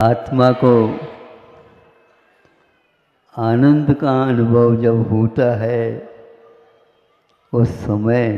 आत्मा को आनंद का अनुभव जब होता है उस समय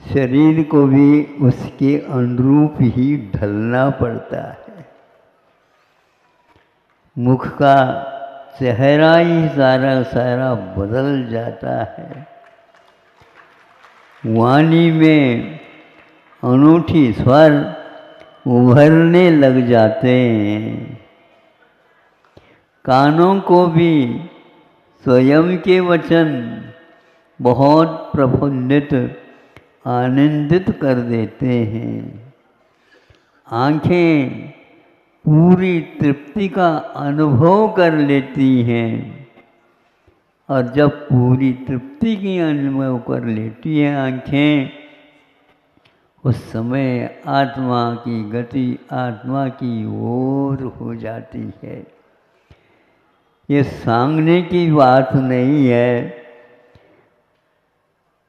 शरीर को भी उसके अनुरूप ही ढलना पड़ता है। मुख का चेहरा ही सारा सारा बदल जाता है। वाणी में अनूठी स्वर उभरने लग जाते हैं। कानों को भी स्वयं के वचन बहुत प्रफुल्लित आनंदित कर देते हैं। आँखें पूरी तृप्ति का अनुभव कर लेती हैं और जब पूरी तृप्ति की अनुभव कर लेती हैं आँखें, उस समय आत्मा की गति आत्मा की ओर हो जाती है। ये सांगने की बात नहीं है,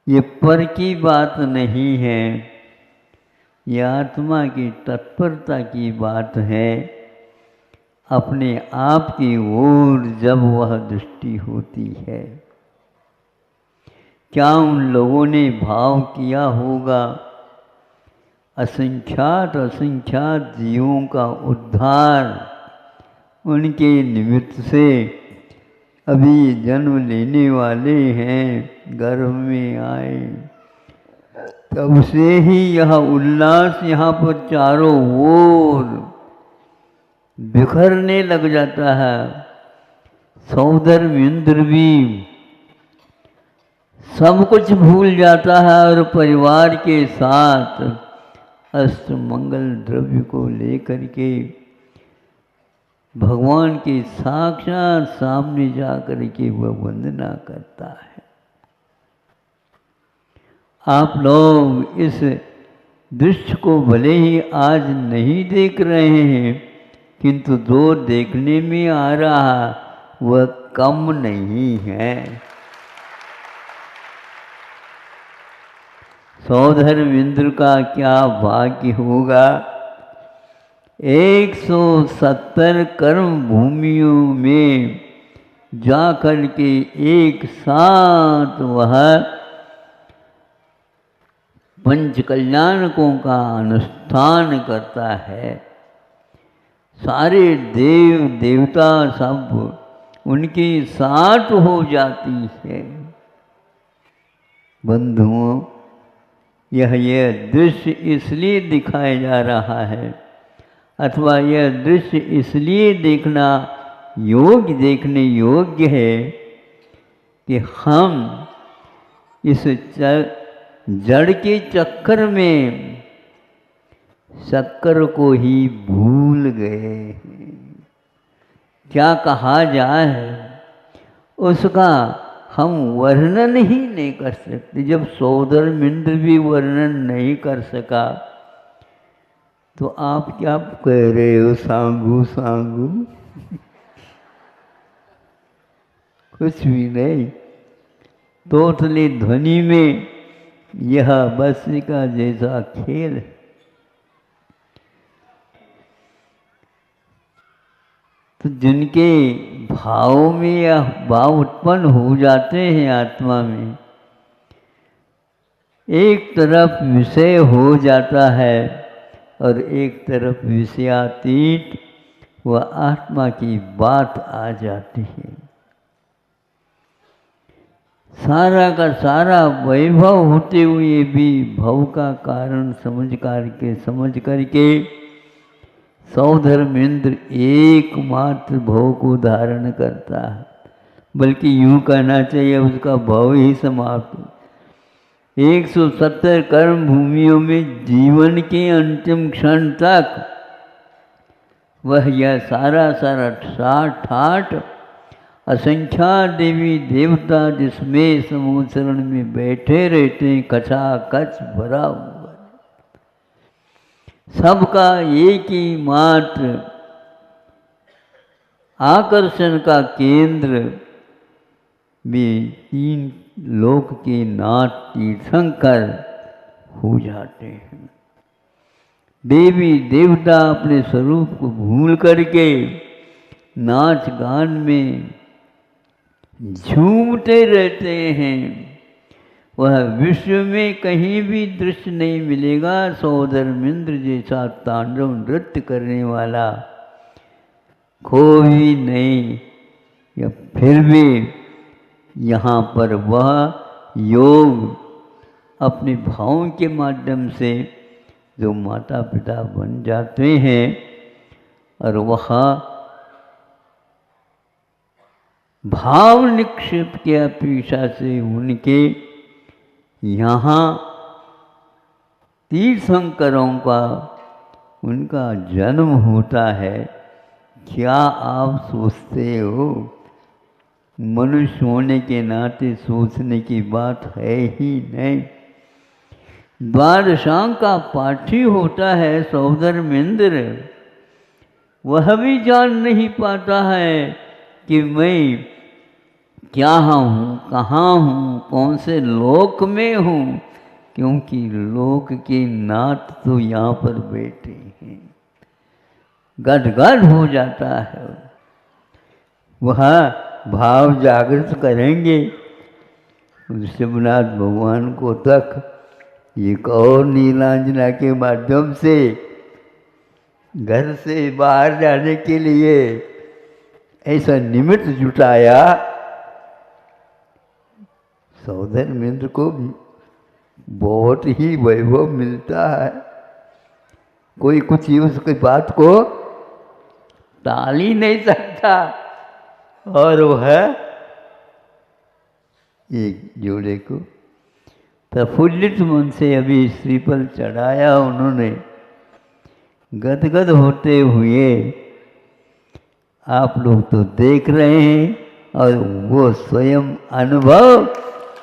ये पर की बात नहीं है, ये आत्मा की तत्परता की बात है। अपने आप की ओर जब वह दृष्टि होती है, क्या उन लोगों ने भाव किया होगा असंख्यात असंख्यात जीवों का उद्धार उनके निमित्त से अभी जन्म लेने वाले हैं, गर्भ में आए तब से ही यह उल्लास यहाँ पर चारों ओर बिखरने लग जाता है। सौंदर्य इंद्र भी सब कुछ भूल जाता है और परिवार के साथ अष्ट मंगल द्रव्य को लेकर के भगवान के साक्षात सामने जाकर के वह वंदना करता है। आप लोग इस दृश्य को भले ही आज नहीं देख रहे हैं, किंतु जो देखने में आ रहा वह कम नहीं है। सौधर्म इंद्र का क्या भाग्य होगा। 170 कर्म भूमियों में जाकर के एक साथ वह पंच कल्याणकों का अनुष्ठान करता है। सारे देव देवता सब उनके साथ हो जाती है। बंधुओं, यह दृश्य इसलिए दिखाया जा रहा है अथवा यह दृश्य इसलिए देखने योग्य है कि हम इस जड़ के चक्कर में शक्कर को ही भूल गए हैं। क्या कहा जाए उसका हम वर्णन ही नहीं कर सकते। जब सौधर्म इंद्र भी वर्णन नहीं कर सका तो आप क्या कह रहे हो सांगू सांगू। कुछ भी नहीं। तोतली ध्वनि में यह बस का जैसा खेल है। तो जिनके भाव में यह भाव उत्पन्न हो जाते हैं आत्मा में, एक तरफ विषय हो जाता है और एक तरफ विषयातीत व आत्मा की बात आ जाती है। सारा का सारा वैभव होते हुए भी भव का कारण समझ करके सौधर्म इंद्र एकमात्र भव को धारण करता है, बल्कि यूँ कहना चाहिए उसका भव ही समाप्त। 170 कर्म भूमियों में जीवन के अंतिम क्षण तक वह यह सारा ठाठ असंख्यात देवी देवता जिसमें समूचरण में बैठे रहते हैं, खचाखच भरा हुआ। सबका एक ही मात्र आकर्षण का केंद्र में 3 लोक के नाथ तीर्थंकर हो जाते हैं। देवी देवता अपने स्वरूप को भूल करके नाच गान में झूमते रहते हैं। वह विश्व में कहीं भी दृश्य नहीं मिलेगा सौधर्मेंद्र जैसा तांडव नृत्य करने वाला, कोई नहीं। या फिर भी यहाँ पर वह योग अपने भावों के माध्यम से जो माता पिता बन जाते हैं और वह भाव निक्षेप के अपेक्षा से उनके यहाँ तीर्थंकरों का उनका जन्म होता है। क्या आप सोचते हो? मनुष्य होने के नाते सोचने की बात है ही नहीं। द्वादशांग का पाठी होता है सौधर्मेंद्र, वह भी जान नहीं पाता है कि मैं क्या हूँ, कहाँ हूँ, कौन से लोक में हूँ, क्योंकि लोक के नाथ तो यहाँ पर बैठे हैं। गदगद हो जाता है। वह भाव जागृत करेंगे ऋषभनाथ भगवान को तक एक और नीलांजना के माध्यम से घर से बाहर जाने के लिए ऐसा निमित्त जुटाया। सौधर्मेंद्र को बहुत ही वैभव मिलता है, कोई कुछ उसकी बात को टाल ही नहीं सकता। और वह एक जोड़े को प्रफुल्लित मन से अभी श्रीफल चढ़ाया उन्होंने, गदगद होते हुए आप लोग तो देख रहे हैं और वो स्वयं अनुभव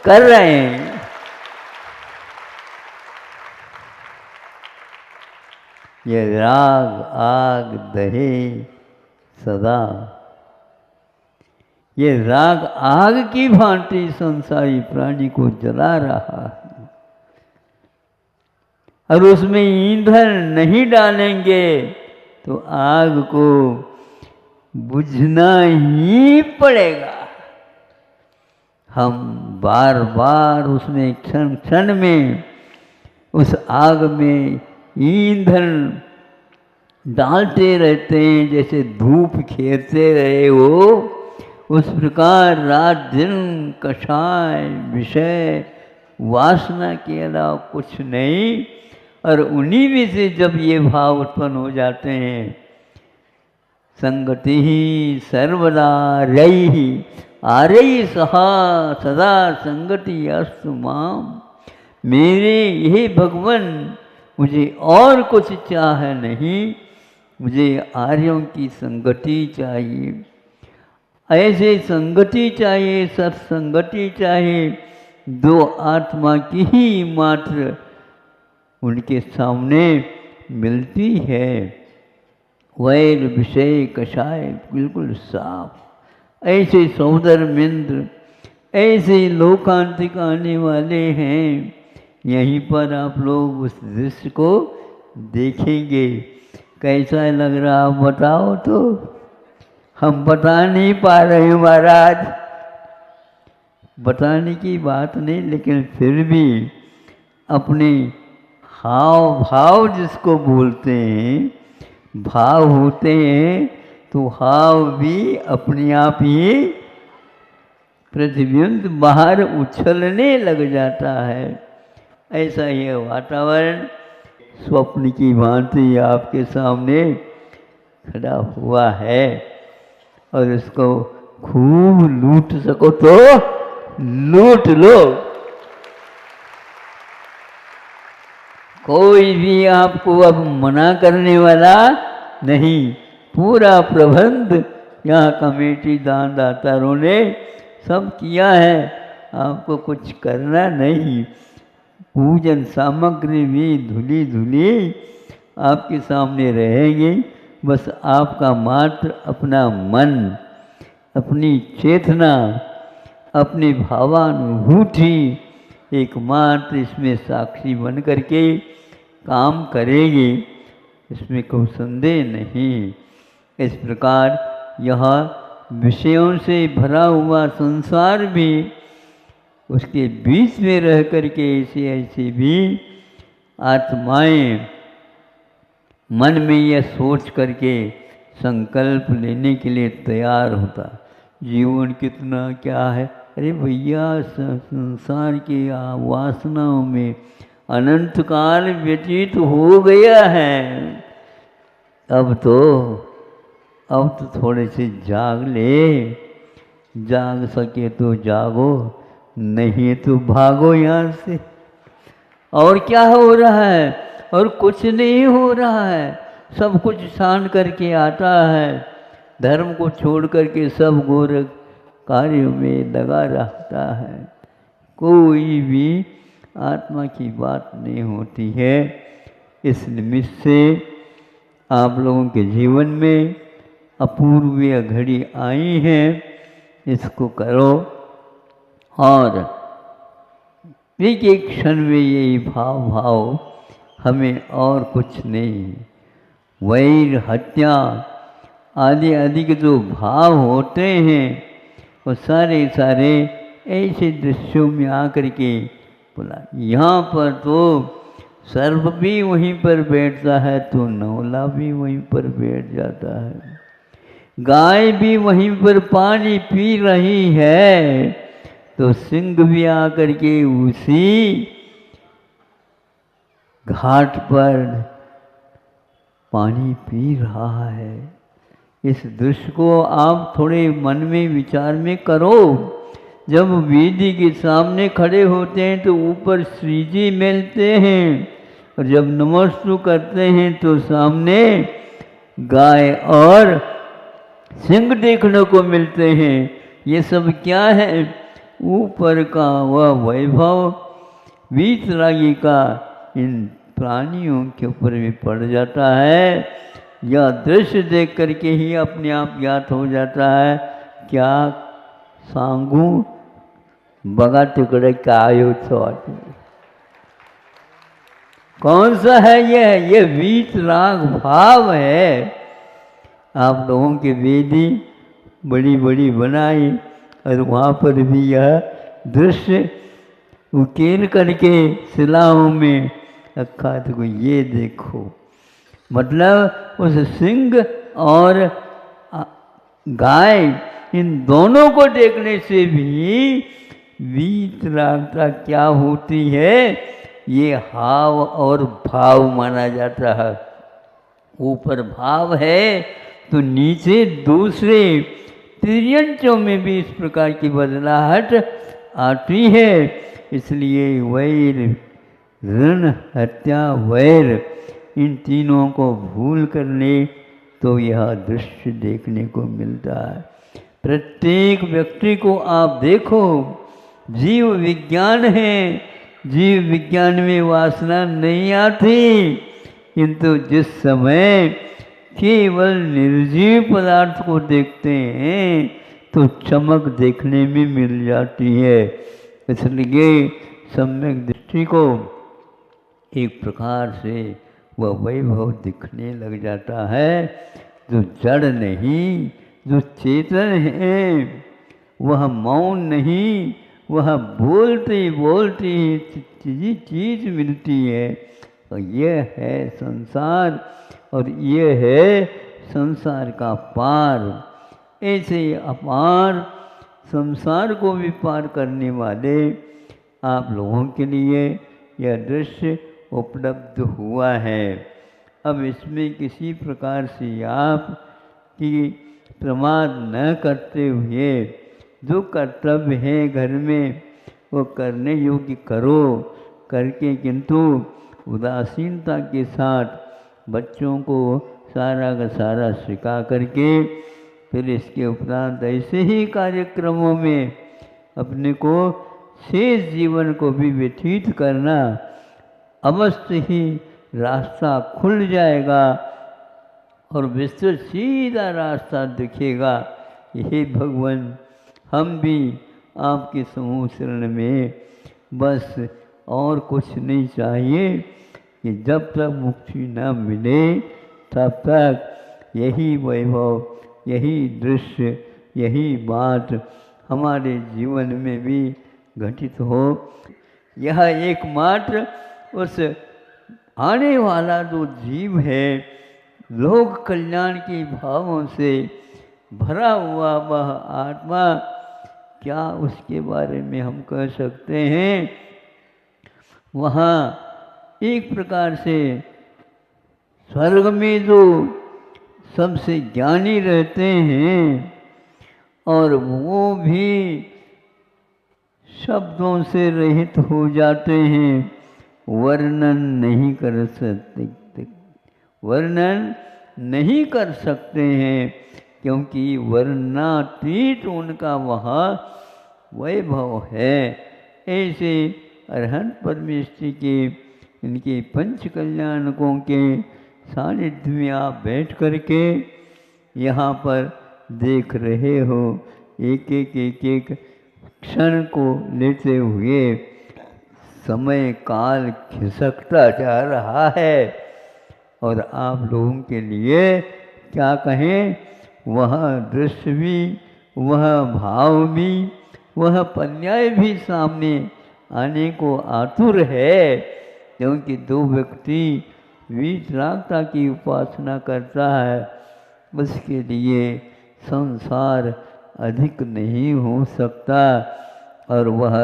कर रहे हैं। ये राग आग दहे सदा, ये राग आग की भांति संसारी प्राणी को जला रहा है, और उसमें ईंधन नहीं डालेंगे तो आग को बुझना ही पड़ेगा। हम बार बार उसमें क्षण क्षण में उस आग में ईंधन डालते रहते हैं, जैसे धूप खेरते रहे हो उस प्रकार रात दिन कषाय विषय वासना के अलावा कुछ नहीं। और उन्हीं में से जब ये भाव उत्पन्न हो जाते हैं, संगति ही सर्वदा रही आरई सहा सदा संगति अस्तु माम, मेरे ये भगवान मुझे और कुछ चाह नहीं, मुझे आर्यों की संगति चाहिए। ऐसे संगति चाहिए, सत्संगति चाहिए, दो आत्मा की ही मात्र उनके सामने मिलती है। वैर विषय कषाय बिल्कुल साफ। ऐसे सौधर्मेंद्र, ऐसे लोकांतिक आने वाले हैं। यहीं पर आप लोग उस दृश्य को देखेंगे। कैसा लग रहा आप बताओ तो? हम बता नहीं पा रहे हैं महाराज, बताने की बात नहीं, लेकिन फिर भी अपने हाव भाव जिसको बोलते हैं, भाव होते हैं तो हाव भी अपने आप ही प्रतिबिंब बाहर उछलने लग जाता है। ऐसा ये वातावरण स्वप्न की भांति आपके सामने खड़ा हुआ है, और इसको खूब लूट सको तो लूट लो। कोई भी आपको अब मना करने वाला नहीं। पूरा प्रबंध यहाँ कमेटी दान दातारों ने सब किया है, आपको कुछ करना नहीं। पूजन सामग्री भी धुली धुली आपके सामने रहेगी। बस आपका मात्र अपना मन, अपनी चेतना, अपनी भावानुभूति एकमात्र इसमें साक्षी बन करके काम करेगी। इसमें कोई संदेह नहीं। इस प्रकार यह विषयों से भरा हुआ संसार भी, उसके बीच में रह करके ऐसे ऐसे भी आत्माएं मन में यह सोच करके संकल्प लेने के लिए तैयार होता, जीवन कितना क्या है। अरे भैया, संसार की वासनाओं में अनंत काल व्यतीत हो गया है। अब तो थोड़े से जाग ले, जाग सके तो जागो, नहीं तो भागो यहाँ से। और क्या हो रहा है? और कुछ नहीं हो रहा है। सब कुछ शान करके आता है, धर्म को छोड़ करके सब गोरख कार्यों में लगा रहता है। कोई भी आत्मा की बात नहीं होती है। इस निमित्त से आप लोगों के जीवन में अपूर्वीय घड़ी आई है, इसको करो। और एक एक क्षण में यही भाव हमें और कुछ नहीं। वैर, हत्या आदि आदि के जो भाव होते हैं वो सारे ऐसे दृश्यों में आकर के बोला। यहाँ पर तो सर्प भी वहीं पर बैठता है तो नौला भी वहीं पर बैठ जाता है, गाय भी वहीं पर पानी पी रही है तो सिंह भी आकर के उसी घाट पर पानी पी रहा है। इस दृश्य को आप थोड़े मन में विचार में करो। जब वेदी के सामने खड़े होते हैं तो ऊपर श्री जी मिलते हैं, और जब नमस्ते करते हैं तो सामने गाय और सिंह देखने को मिलते हैं। ये सब क्या है? ऊपर का वह वैभव वीतरागी का इन प्राणियों के ऊपर भी पड़ जाता है। यह दृश्य देख करके ही अपने आप ज्ञात हो जाता है, क्या सांगू बगा टुकड़े का आयु छोटी। कौन सा है ये वीतराग भाव है। आप लोगों के वेदी बड़ी बड़ी बनाई और वहाँ पर भी यह दृश्य उकेर करके शिलाओं में रखा। तो ये देखो, मतलब उस सिंह और गाय इन दोनों को देखने से भी वीतरागता क्या होती है, ये हाव और भाव माना जाता है। ऊपर भाव है तो नीचे दूसरे तिर्यंचों में भी इस प्रकार की बदलाहट आती है। इसलिए वैर, ऋण, हत्या, वैर, इन तीनों को भूल कर ले तो यह दृश्य देखने को मिलता है। प्रत्येक व्यक्ति को आप देखो, जीव विज्ञान है, जीव विज्ञान में वासना नहीं आती, किंतु जिस समय केवल निर्जीव पदार्थ को देखते हैं तो चमक देखने में मिल जाती है। इसलिए सम्यक दृष्टि को एक प्रकार से वह वैभव दिखने लग जाता है। जो जड़ नहीं, जो चेतन है, वह मौन नहीं, वह बोलते बोलते ही चीज मिलती है। और यह है संसार, और यह है संसार का पार। ऐसे अपार संसार को भी पार करने वाले आप लोगों के लिए यह दृश्य उपलब्ध हुआ है। अब इसमें किसी प्रकार से आप की प्रमाद न करते हुए जो कर्तव्य है घर में वो करने योग्य करो, करके किंतु उदासीनता के साथ बच्चों को सारा का सारा सिखा करके फिर इसके उपरांत ऐसे ही कार्यक्रमों में अपने को शेष जीवन को भी व्यतीत करना, अवश्य ही रास्ता खुल जाएगा और विस्तृत सीधा रास्ता दिखेगा। हे भगवान, हम भी आपके समूह शरण में, बस और कुछ नहीं चाहिए। कि जब तक मुक्ति न मिले तब तक यही वैभव, यही दृश्य, यही बात हमारे जीवन में भी घटित हो। यह एकमात्र उस आने वाला जो जीव है, लोक कल्याण के भावों से भरा हुआ वह आत्मा, क्या उसके बारे में हम कह सकते हैं? वहाँ एक प्रकार से स्वर्ग में जो सबसे ज्ञानी रहते हैं और वो भी शब्दों से रहित हो जाते हैं, वर्णन नहीं कर सकते, वर्णन नहीं कर सकते हैं, क्योंकि वर्णातीत उनका वह वैभव है। ऐसे अरहंत परमेश्वर के इनके पंच कल्याणकों के सानिध्य में आप बैठ करके यहाँ पर देख रहे हो, एक एक क्षण को लेते हुए समय काल खिसकता जा रहा है। और आप लोगों के लिए क्या कहें, वह दृश्य भी, वह भाव भी, वह पर्याय भी सामने आने को आतुर है। क्योंकि दो व्यक्ति वीतरागता की उपासना करता है, उसके लिए संसार अधिक नहीं हो सकता। और वह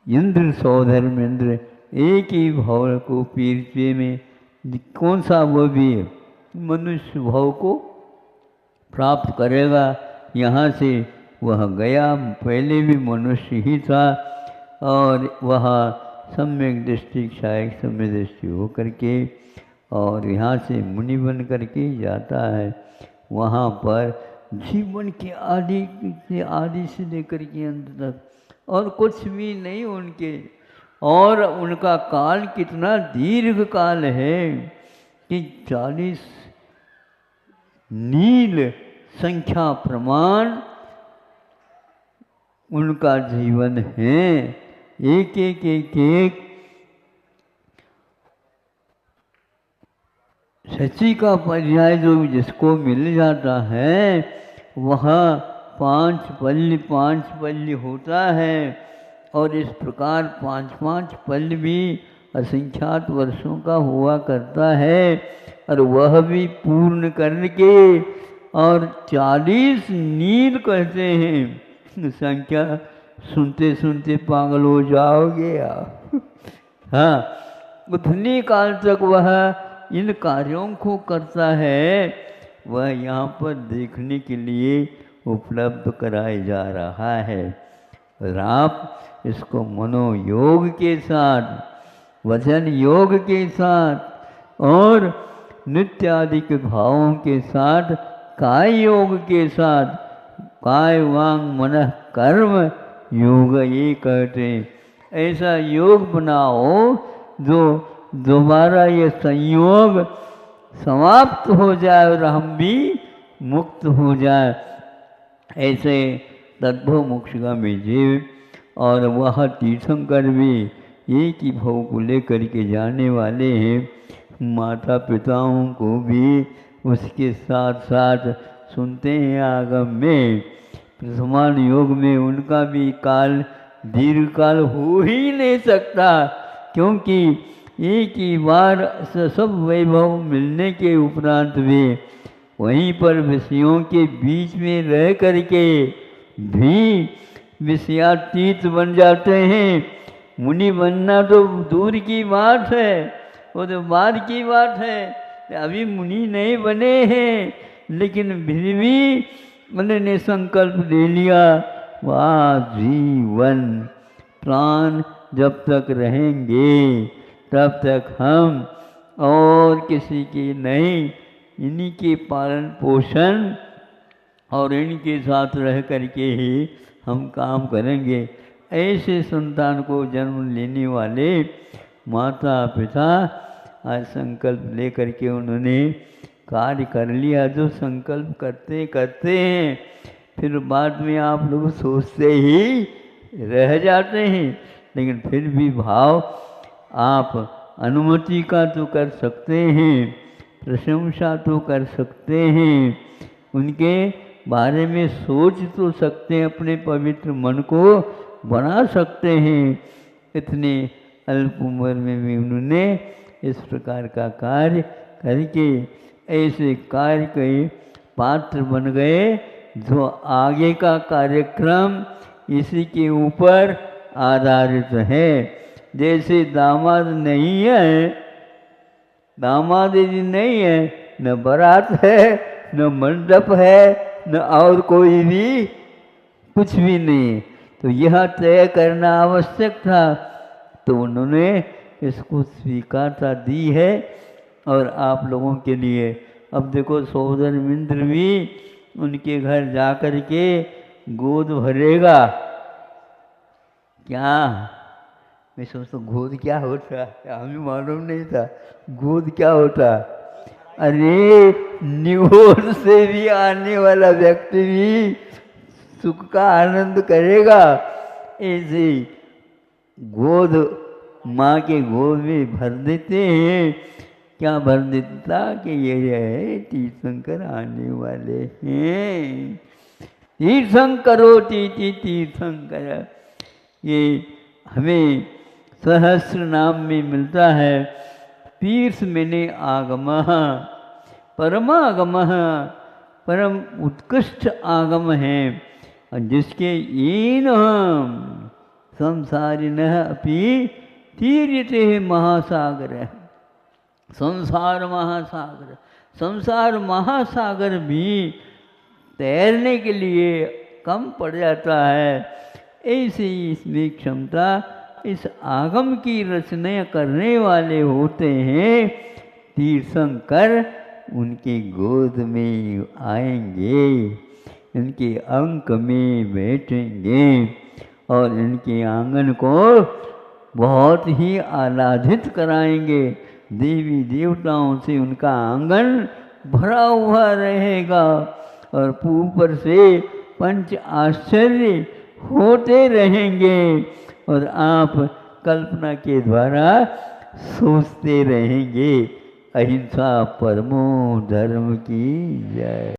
इंद्र सौधर्मेंद्र एक ही भाव को पीरते में कौन सा वो भी मनुष्य भाव को प्राप्त करेगा। यहाँ से वह गया, पहले भी मनुष्य ही था और वह सम्यक दृष्टि क्षायक सम्यक दृष्टि हो करके और यहाँ से मुनि बन करके जाता है। वहाँ पर जीवन के आदि से लेकर के अंत तक और कुछ भी नहीं उनके, और उनका काल कितना दीर्घ काल है कि 40 नील संख्या प्रमाण उनका जीवन है। एक एक सची का पर्याय जो जिसको मिल जाता है वह 5 पल्य होता है। और इस प्रकार 5 पल्य भी असंख्यात वर्षों का हुआ करता है। और वह भी पूर्ण करके और 40 नील कहते हैं, संख्या सुनते सुनते पागल हो जाओगे आप। हाँ, उतने काल तक वह इन कार्यों को करता है, वह यहाँ पर देखने के लिए उपलब्ध कराया जा रहा है। और आप इसको मनोयोग के साथ, वचन योग के साथ और नित्य आदि के भावों के साथ, काय योग के साथ, काय वांग मन कर्म योग ये कहते हैं। ऐसा योग बनाओ जो दोबारा ये संयोग समाप्त हो जाए और हम भी मुक्त हो जाए। ऐसे तद्भव मोक्षगामी जीव और वह तीर्थंकर भी एक ही भाव को लेकर के जाने वाले हैं। माता पिताओं को भी उसके साथ साथ सुनते हैं आगम में। प्रथमान योग में उनका भी काल दीर्घ काल हो ही नहीं सकता, क्योंकि एक ही बार सब वैभव मिलने के उपरांत भी वहीं पर विषयों के बीच में रह करके भी विषयातीत बन जाते हैं। मुनि बनना तो दूर की बात है, वो तो बाद की बात है, अभी मुनि नहीं बने हैं, लेकिन फिर भी उन्होंने संकल्प ले लिया, वाह जीवन प्राण जब तक रहेंगे तब तक हम और किसी की नहीं, इन्हीं के पालन पोषण और इनके साथ रह करके ही हम काम करेंगे। ऐसे संतान को जन्म लेने वाले माता पिता आज संकल्प ले करके उन्होंने कार्य कर लिया। जो संकल्प करते करते हैं फिर बाद में आप लोग सोचते ही रह जाते हैं, लेकिन फिर भी भाव आप अनुमति का तो कर सकते हैं, प्रशंसा तो कर सकते हैं, उनके बारे में सोच तो सकते हैं, अपने पवित्र मन को बना सकते हैं। इतने अल्प उम्र में भी उन्होंने इस प्रकार का कार्य करके ऐसे कार्य के पात्र बन गए, जो आगे का कार्यक्रम इसी के ऊपर आधारित है। जैसे दामाद नहीं है, दामाद यदि नहीं है, न बारात है, न मंडप है, न और कोई भी कुछ भी नहीं, तो यह तय करना आवश्यक था। तो उन्होंने इसको स्वीकारता दी है। और आप लोगों के लिए अब देखो, सहोदर मिंद्र भी उनके घर जा कर के गोद भरेगा। क्या मैं सोचता गोद क्या होता, हमें मालूम नहीं था गोद क्या होता। अरे निगोद से भी आने वाला व्यक्ति भी सुख का आनंद करेगा। ऐसे गोद माँ के गोद में भर देते हैं। क्या भर देता कि ये है तीर्थंकर आने वाले हैं, तीर्थंकरो तीर्थंकर। ये हमें सहस्र नाम में मिलता है। तीर्थ मैंने आगमः, परमागमः, परम उत्कृष्ट आगम है, जिसके येन संसारिणः अपि तीर्यते महासागर। संसार महासागर, संसार महासागर भी तैरने के लिए कम पड़ जाता है। ऐसे ही इसमें क्षमता इस आगम की रचना करने वाले होते हैं। तीर्थंकर उनके गोद में आएंगे, इनके अंक में बैठेंगे और इनके आंगन को बहुत ही आह्लादित कराएंगे। देवी देवताओं से उनका आंगन भरा हुआ रहेगा और ऊपर से पंच आश्चर्य होते रहेंगे और आप कल्पना के द्वारा सोचते रहेंगे। अहिंसा परमो धर्म की जय।